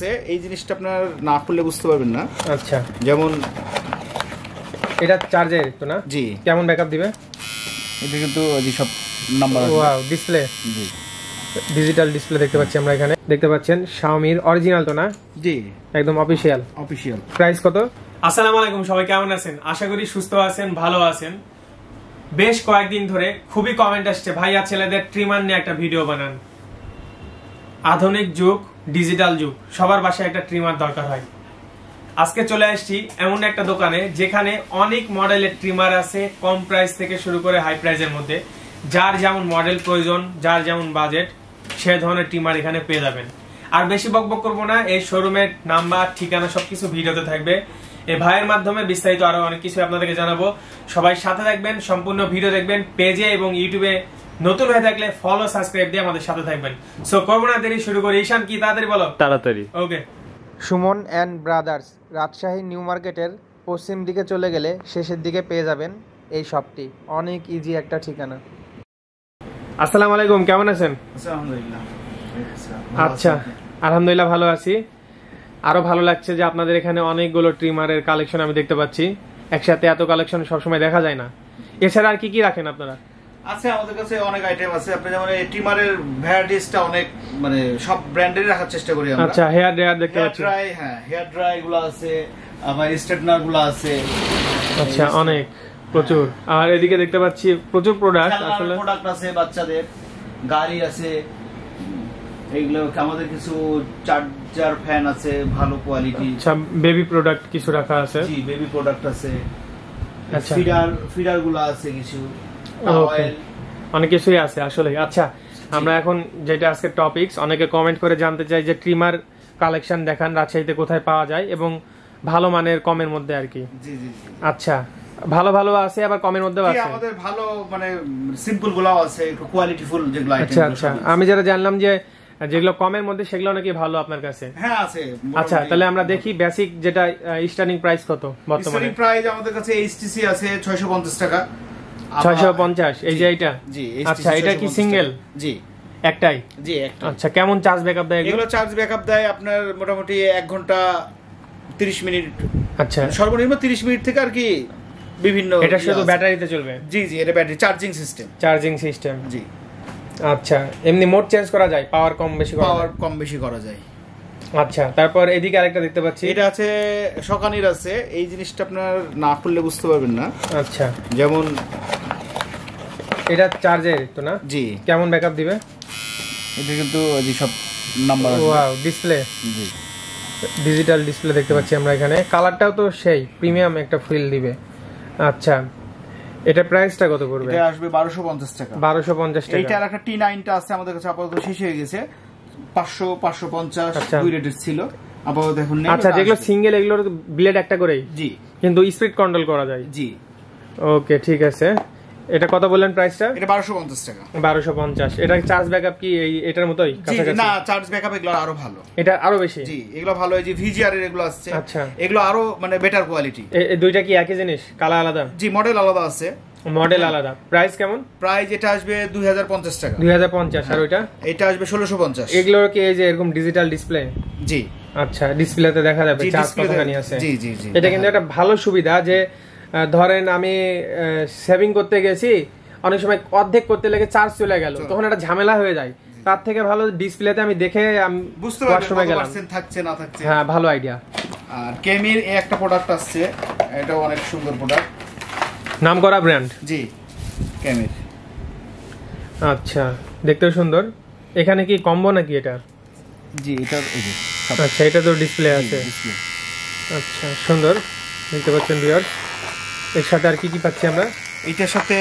আছে, এই জিনিসটা আপনার না খুললে বুঝতে পারবেন না। আচ্ছা, যেমন এটা চার্জার তো না? জি। কেমন ব্যাকআপ দিবে? এটা কিন্তু এই সব নাম্বার আছে। ওয়াও, ডিসপ্লে জি, ডিজিটাল ডিসপ্লে দেখতে পাচ্ছি আমরা এখানে। দেখতে পাচ্ছেন Xiaomi অরিজিনাল তো না? জি, একদম অফিশিয়াল। প্রাইস কত? আসসালামু আলাইকুম, সবাই কেমন আছেন? আশা করি সুস্থ আছেন, ভালো আছেন। বেশ কয়েকদিন ধরে খুবই কমেন্ট আসছে, ভাইয়া ছেলেদের ট্রিমার নিয়ে একটা ভিডিও বানান। আধুনিক যুগ, ডিজিটাল যুগ, সবার বাসায় একটা ট্রিমার দরকার হয়। আজকে চলে আসছি এমন একটা দোকানে যেখানে অনেক মডেলের ট্রিমার আছে, কম প্রাইস থেকে শুরু করে হাই প্রাইসের মধ্যে। যার যেমন মডেল প্রয়োজন, যার যেমন বাজেট, সে ধরনের ট্রিমার এখানে পেয়ে যাবেন। আর বেশি বকবক করবো না, এই শোরুমের নাম্বার, ঠিকানা সবকিছু ভিডিওতে থাকবে। এই ভাইয়ের মাধ্যমে বিস্তারিত আরো অনেক কিছু আপনাদেরকে জানাবো। সবাই সাথে থাকবেন, সম্পূর্ণ ভিডিও দেখবেন। পেজে এবং ইউটিউবে নতুন হয়ে থাকলে ফলো, সাবস্ক্রাইব দিয়ে আমাদের সাথে থাকবেন। সো করবো না দেরি, শুরু করি। ঈশান, কি তাড়াতাড়ি বলো? তাড়াতাড়ি। Okay. Suman and brothers, Rajshahi New Market পশ্চিম দিকে চলে গেলে শেষের দিকে পেয়ে যাবেন এই শপটি। অনেক ইজি একটা ঠিকানা। আসসালামু আলাইকুম, কেমন আছেন? আচ্ছা, আলহামদুলিল্লাহ ভালো আছি। আরো ভালো লাগছে যে আপনাদের এখানে অনেকগুলো ট্রিমারের কালেকশন আমি দেখতে পাচ্ছি। একসাথে এত কালেকশন সবসময় দেখা যায় না। এছাড়া আর কি কি রাখেন আপনারা? আছে আমাদের কাছে অনেক আইটেম আছে। আপনি যেমন এই ট্রিমারের ভ্যারাইটিসটা অনেক, মানে সব ব্র্যান্ডেরই রাখার চেষ্টা করি আমরা। আচ্ছা, হেয়ার ড্রায়ার দেখতে পাচ্ছি। হেয়ার ড্রাই গুলো আছে, আবার স্ট্রেটনার গুলো আছে। আচ্ছা, অনেক, প্রচুর। আর এদিকে দেখতে পাচ্ছি প্রচুর প্রোডাক্ট। আসলে প্রোডাক্ট আছে, বাচ্চাদের গাড়ি আছে, এইগুলো আমাদের কিছু চার্জার ফ্যান আছে ভালো কোয়ালিটি। আচ্ছা, বেবি প্রোডাক্ট কিছু রাখা আছে। জি, বেবি প্রোডাক্ট আছে। আচ্ছা, ফিডার গুলো আছে কিছু, অনেক কিছুই আছে আসলে। আচ্ছা, আমরা এখন যেটা আজকে টপিকস, অনেকে কমেন্ট করে জানতে চাই যে ট্রিমার কালেকশন দেখান, রাজশাহীতে কোথায় পাওয়া যায় এবং ভালো মানের কমের মধ্যে আর কি। জি জি। আচ্ছা, ভালো ভালো আছে, আবার কমের মধ্যেও আছে। আমাদের ভালো মানে সিম্পল গুলাও আছে, একটু কোয়ালিটিফুল যেগুলো আইটেম। আচ্ছা আচ্ছা, আমি যেটা জানলাম যে যেগুলো কমের মধ্যে সেগুলো নাকি ভালো আপনার কাছে। হ্যাঁ আছে। আচ্ছা, তাহলে আমরা দেখি বেসিক যেটা স্টার্টিং প্রাইস কত বর্তমানে? স্টার্টিং প্রাইস আমাদের কাছে এইচটিসি আছে 650 টাকা। 650, এই যে এটা? জি। আচ্ছা, এটা কি সিঙ্গেল? জি, একটাই। জি, একটা। আচ্ছা, কেমন চার্জ ব্যাকআপ দেয় এগুলো? চার্জ ব্যাকআপ দেয় আপনার মোটামুটি 1 ঘন্টা 30 মিনিট। আচ্ছা, সর্বনিম্ন 30 মিনিট থেকে আর কি বিভিন্ন। এটা শুধু ব্যাটারিতে চলবে? জি জি, এটা battery charging system. Charging system, জি। আচ্ছা, এমনি মোড চেঞ্জ করা যায়? পাওয়ার কম বেশি করা যায়। আচ্ছা, তারপর এদিকে আরেকটা দেখতে পাচ্ছি। এটা আছে শকানির আছে, এই জিনিসটা আপনার না খুললে বুঝতে পারবেন না। আচ্ছা, যেমন এটা চার্জার তো না? জি। কেমন ব্যাকআপ দিবে? এটা কিন্তু এই সব নাম্বার আছে। ওয়াও, ডিসপ্লে জি, ডিজিটাল ডিসপ্লে দেখতে পাচ্ছি আমরা এখানে। কালারটাও তো সেই প্রিমিয়াম একটা ফিল দিবে। আচ্ছা, এটা প্রাইসটা কত পড়বে? এটা আসবে 1250 টাকা। 1250 টাকা। এইটার একটা T9 টা আছে আমাদের কাছে, আপাতত শেষ হয়ে গেছে। 500 550 আচ্ছা, দুই রেটের ছিল, আপাতত এখন নেই। আচ্ছা, যেগুলো সিঙ্গেল এগুলোর ব্লেড একটা করেই? জি, কিন্তু স্পিড কন্ট্রোল করা যায়? জি। ওকে, ঠিক আছে। এটা কত বললেন প্রাইসটা? এটা 1250 টাকা। 1250। এটা চার্জ ব্যাকআপ কি এটার মতোই কাছাকাছি? না, চার্জ ব্যাকআপ এগুলো আরো ভালো। এটা আরো বেশি? জি, এগুলো ভালো। এই যে VGR এর এগুলো আসছে। আচ্ছা, এগুলো আরো মানে বেটার কোয়ালিটি। এই দুইটা কি একই জিনিস, কালার আলাদা? জি, মডেল আলাদা আছে। মডেল আলাদা। প্রাইস কেমন? প্রাইস এটা আসবে 2050 টাকা। 2050। আর ওইটা? এটা আসবে 1650। এগুলোর কি এই যে এরকম ডিজিটাল ডিসপ্লে? জি। আচ্ছা, ডিসপ্লেতে দেখা যাবে চার্জ কতখানি আছে? জি জি জি। এটা কিন্তু একটা ভালো সুবিধা যে ধরেন আমি সেভিং করতে গেছি, অনেক সময় অর্ধেক করতে লেগে চার্জ চলে গেল, তখন একটা ঝামেলা হয়ে যায়। তার থেকে ভালো ডিসপ্লেতে আমি দেখে বুঝতে পারবো কত পার্সেন্ট থাকছে না থাকছে। হ্যাঁ, ভালো আইডিয়া। আর কেমির এই একটা প্রোডাক্ট আসছে, এটাও অনেক সুন্দর প্রোডাক্ট, নামকরা ব্র্যান্ড। জি, কেমির। আচ্ছা, দেখতেও সুন্দর। এখানে কি কম্বো নাকি এটা? জি, এটা এই যে। আচ্ছা, এটা তো ডিসপ্লে আছে। আচ্ছা, সুন্দর দেখতে পাচ্ছেন ভিউয়ার্স। এর সাথে আর কি কি পাচ্ছি আমরা? এইটার সাথে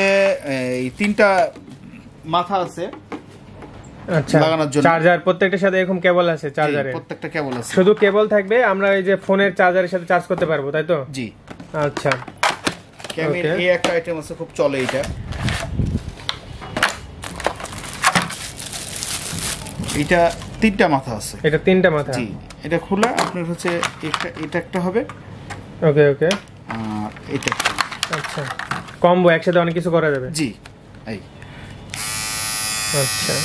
এই 3টা মাথা আছে। আচ্ছা, চার্জার প্রত্যেকটার সাথে এরকম কেবল আছে? চার্জারে প্রত্যেকটা কেবল আছে। শুধু কেবল থাকবে, আমরা এই যে ফোনের চার্জারের সাথে চার্জ করতে পারবো, তাই তো? জি। আচ্ছা, কেমির এই একটা আইটেম আছে, খুব চলে এটা। এটা 3টা মাথা আছে। এটা 3টা মাথা? জি। এটা খোলা আপনার হচ্ছে এটা একটা হবে। ওকে ওকে। আর এটা। আচ্ছা, কম্বো একসাথে অনেক কিছু করা যাবে? জি, এই। আচ্ছা,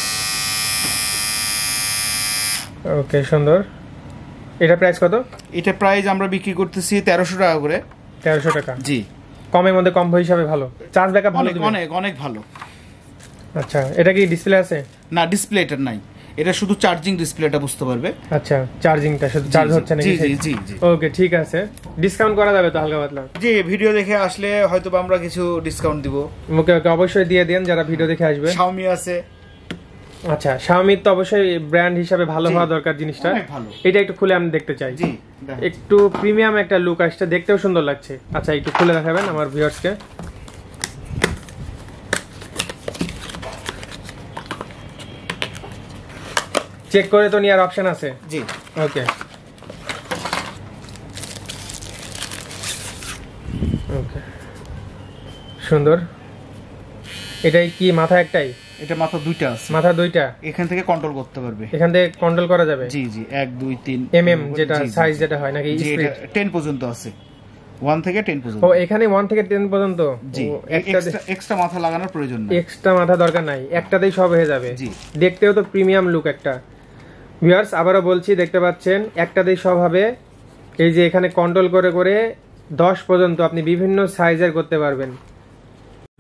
ওকে, সুন্দর। এটা প্রাইস কত? এটা প্রাইস আমরা বিক্রি করতেছি 1300 টাকা করে। 1300 টাকা। জি, কমের মধ্যে কম্বো হিসাবে ভালো, চার্জ ব্যাকআপ ভালো দিবে? অনেক অনেক ভালো। আচ্ছা, এটা কি ডিসপ্লে আছে? না, ডিসপ্লে এটা নাই, এটা শুধু চার্জিং ডিসপ্লেটা বুঝতে পারবে। আচ্ছা, চার্জিংটা শুধু চার্জ হচ্ছে নাকি? জি জি জি। ওকে, ঠিক আছে। ডিসকাউন্ট করা যাবে তো হালকা পাতলা? জি, ভিডিও দেখে আসলে হয়তো আমরা কিছু ডিসকাউন্ট দিব। ওকে ওকে, অবশ্যই দিয়ে দেন যারা ভিডিও দেখে আসবে। Xiaomi আছে। আচ্ছা, Xiaomi তো অবশ্যই ব্র্যান্ড হিসাবে ভালো হওয়া দরকার জিনিসটা। এটা একটু খুলে আমি দেখতে চাই। জি, একটু প্রিমিয়াম একটা লুক আসছে, দেখতেও সুন্দর লাগছে। আচ্ছা, একটু খুলে দেখাবেন আমার ভিউয়ার্সকে। চেক করে তো নেওয়ার অপশন আছে? জি। ওকে ওকে, সুন্দর। এটাই কি মাথা একটাই? এটা মাথা দুইটা আছে। মাথা দুইটা, এখান থেকে কন্ট্রোল করতে পারবে। এখান থেকে কন্ট্রোল করা যাবে? জি জি, 1 2 3 এমএম যেটা সাইজ যেটা হয় নাকি? জি, এটা 10 পর্যন্ত আছে, 1 থেকে 10 পর্যন্ত। ও, এখানে 1 থেকে 10 পর্যন্ত। জি, এক্সট্রা মাথা লাগানোর প্রয়োজন নেই। এক্সট্রা মাথা দরকার নাই, একটাতেই সব হয়ে যাবে। জি, দেখতেও তো প্রিমিয়াম লুক একটা। ভিউয়ার্স, আবারও বলছি, দেখতে পাচ্ছেন একটাতেই সব হবে। এই যে এখানে কন্ট্রোল করে করে 10 পর্যন্ত আপনি বিভিন্ন সাইজের করতে পারবেন।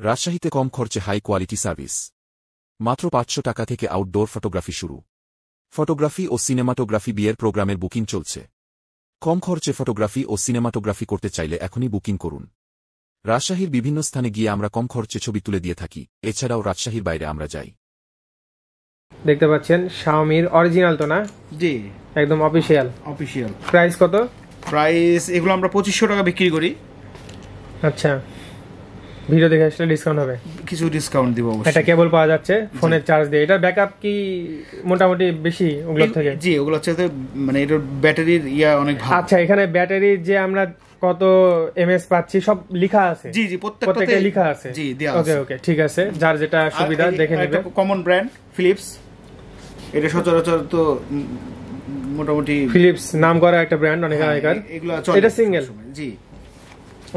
রাজশাহীতে কম খরচে হাই কোয়ালিটি সার্ভিস, মাত্র 500 টাকা থেকে আউটডোর ফটোগ্রাফি শুরু। ফটোগ্রাফি ও সিনেমাটোগ্রাফি বিয়ের প্রোগ্রামের বুকিং চলছে। কম খরচে ফটোগ্রাফি ও সিনেমাটোগ্রাফি করতে চাইলে এখনই বুকিং করুন। রাজশাহীর বিভিন্ন স্থানে গিয়ে আমরা কম খরচে ছবি তুলে দিয়ে থাকি, এছাড়াও রাজশাহীর বাইরে আমরা যাই। দেখতে পাচ্ছেন Xiaomi অরিজিনাল তো না? জি, একদম অফিশিয়াল। প্রাইস কত? প্রাইস এগুলো আমরা 2500 টাকা বিক্রি করি। আচ্ছা, ভিডিও দেখে আসলে ডিসকাউন্ট হবে? কিছু ডিসকাউন্ট দিব অবশ্যই। এটা কেবল পাওয়া যাচ্ছে ফোনের চার্জ দিয়ে। এটা ব্যাকআপ কি মোটামুটি বেশি ওগুলোর থেকে? জি, ওগুলো হচ্ছে মানে এটার ব্যাটারির অনেক ভালো। আচ্ছা, এখানে ব্যাটারি যে আমরা কত এমএস পাচ্ছি সব লেখা আছে? জি জি, প্রত্যেকটাতে লেখা আছে। জি, দেয়া আছে। ওকে ওকে, ঠিক আছে, যার যেটা সুবিধা দেখে নেবে। কমন ব্র্যান্ড ফিলিপস, এটা সচরাচর তো মোটামুটি ফিলিপস নাম করা একটা ব্র্যান্ড, অনেক আগেকার। এটা সিঙ্গেল? জি।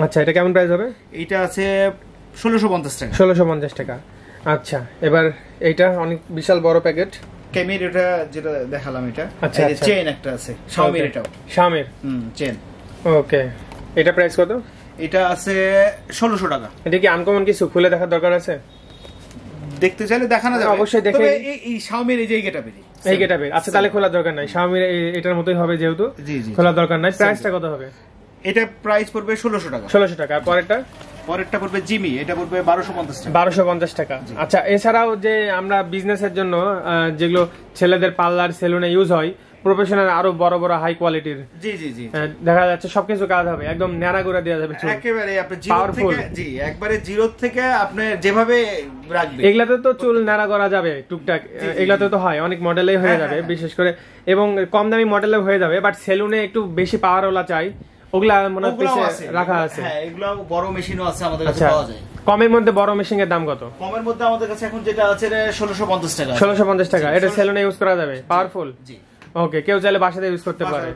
আচ্ছা, এটা কেমন প্রাইস হবে? এটা আছে 1650 টাকা। 1650 টাকা। আচ্ছা, এবার এইটা অনেক বিশাল বড় প্যাকেট। ক্যামের এটা যেটা দেখালাম, এটা আচ্ছা, চেইন একটা আছে Xiaomi এটাও। Xiaomi chain. ওকে, এটা প্রাইস কত? এটা আছে 1600 টাকা। এটা কি আনকমন কিছু খুলে দেখার দরকার আছে? দেখতে চাইলে দেখানো যাবে, অবশ্যই দেখে। তবে এই Xiaomi এর এই গেটাবেরই, এই গেটাবের। আচ্ছা, তাহলে খোলার দরকার নাই, Xiaomi এটার মতোই হবে যেহেতু। জি জি, খোলার দরকার নাই। প্রাইসটা কত হবে? এটা প্রাইস পড়বে 1600 টাকা। 1600 টাকা। আর পরেরটা পড়বে জিমি, এটা পড়বে 1250 টাকা। 1250 টাকা। আচ্ছা, এছাড়াও যে আমরা বিজনেসের জন্য যেগুলো ছেলেদের পার্লার সেলুনে ইউজ হয়, প্রফেশনাল আরো বড় বড় হাই কোয়ালিটির, জি জি জি, দেখা যাচ্ছে সবকিছু কাজ হবে, একদম ন্যাড়া করে দেওয়া যাবে। একেবারে আপনি জিরো থেকে, জি, একবারে জিরো থেকে আপনি যেভাবে রাখবেন। এগুলাতে তো চুল ন্যাড়া করা যাবে টুকটাক, এগুলাতে তো হয়, অনেক মডেলেই হয়ে যাবে বিশেষ করে, এবং কম দামি মডেলে হয়ে যাবে। বাট সেলুনে একটু বেশি পাওয়ার ওলা চাই, ওগুলা মনে হচ্ছে রাখা আছে। হ্যাঁ, এগুলো বড় মেশিনও আছে আমাদের কাছে পাওয়া যায়। কমের মধ্যে বড় মেশিনের দাম কত? কমের মধ্যে আমাদের কাছে এখন যেটা আছে 1650 টাকা। 1650 টাকা। এটা সেলুনে ইউজ করা যাবে, পাওয়ারফুল। জি, ওকে, কেউ চাইলে বাসাতে ইউজ করতে পারে।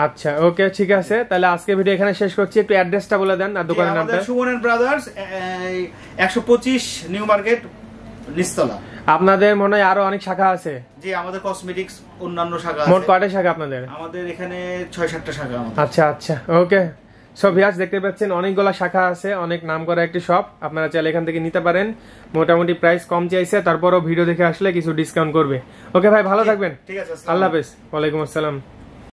আচ্ছা, ওকে, ঠিক আছে, তাহলে আজকে ভিডিও এখানে শেষ করছি। একটু অ্যাড্রেসটা বলে দেন আর দোকানের নামটা। Suman and brothers, 125 New Market, Nistala. আপনাদের মনে হয় আরো অনেক শাখা আছে? জি, আমাদের কসমেটিক্স অন্যান্য শাখা আছে। মোট কয়টা শাখা আপনাদের? আমাদের এখানে 6-7টা শাখা আমাদের। আচ্ছা আচ্ছা, ওকে। সো ভিউয়ার্স, দেখতে পাচ্ছেন অনেকগুলো শাখা আছে, অনেক নাম করা একটি শপ। আপনারা চাইলে এখান থেকে নিতে পারেন। মোটামুটি প্রাইস কম চাইছে, তারপরও ভিডিও দেখে আসলে কিছু ডিসকাউন্ট করবে। ওকে ভাই, ভালো থাকবেন। ঠিক আছে, আল্লাহ হাফেজ। ওয়ালাইকুম আসসালাম।